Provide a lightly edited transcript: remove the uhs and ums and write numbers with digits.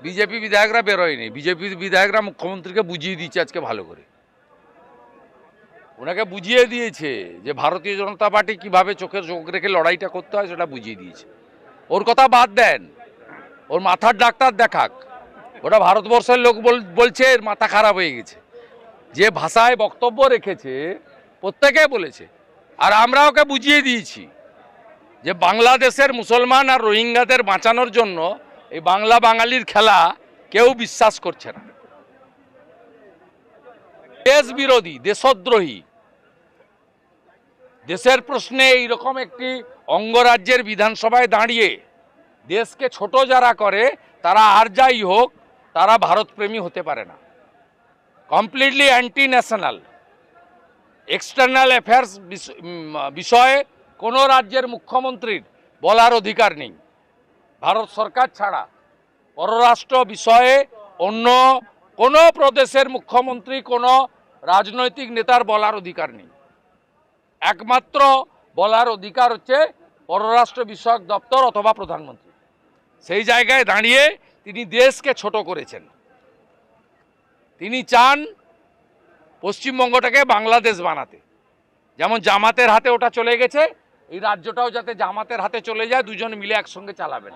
BJP বিধায়করা বেরোয়নি, BJP বিধায়করা মুখ্যমন্ত্রীকে বুঝিয়ে দিয়েছে আজকে ভালো করে, ওনাকে বুঝিয়ে দিয়েছে যে ভারতীয় জনতা পার্টি কিভাবে চোখে চোখ রেখে লড়াইটা করতে হয় সেটা বুঝিয়ে দিয়েছে। ওর কথা বাদ দেন, ওর মাথার ডাক্তার দেখাক, ওটা ভারতবর্ষের লোক বলছে এর মাথা খারাপ হয়ে গেছে। যে ভাষায় বক্তব্য রেখেছে প্রত্যেকে বলেছে, আর আমরা ওকে বুঝিয়ে দিয়েছি যে বাংলাদেশের মুসলমান আর রোহিঙ্গাদের বাঁচানোর জন্য এই বাংলা বাঙালির খেলা কেউ বিশ্বাস করছে না। দেশ বিরোধী, দেশদ্রোহী, দেশের প্রশ্নে এইরকম একটি অঙ্গরাজ্যের বিধানসভায় দাঁড়িয়ে দেশকে ছোট যারা করে তারা আর যাই হোক তারা ভারতপ্রেমী হতে পারে না। Completely anti national. External affairs বিষয়ে কোনো রাজ্যের মুখ্যমন্ত্রীর বলার অধিকার নেই, ভারত সরকার ছাড়া। পররাষ্ট্র বিষয়ে অন্য কোনো প্রদেশের মুখ্যমন্ত্রী, কোনো রাজনৈতিক নেতার বলার অধিকার নেই। একমাত্র বলার অধিকার হচ্ছে পররাষ্ট্র বিষয়ক দপ্তর অথবা প্রধানমন্ত্রী। সেই জায়গায় দাঁড়িয়ে তিনি দেশকে ছোট করেছেন। তিনি চান পশ্চিমবঙ্গটাকে বাংলাদেশ বানাতে। যেমন জামাতের হাতে ওটা চলে গেছে, এই রাজ্যটাও যাতে জামাতের হাতে চলে যায়, দুজন মিলে একসঙ্গে চালাবেন।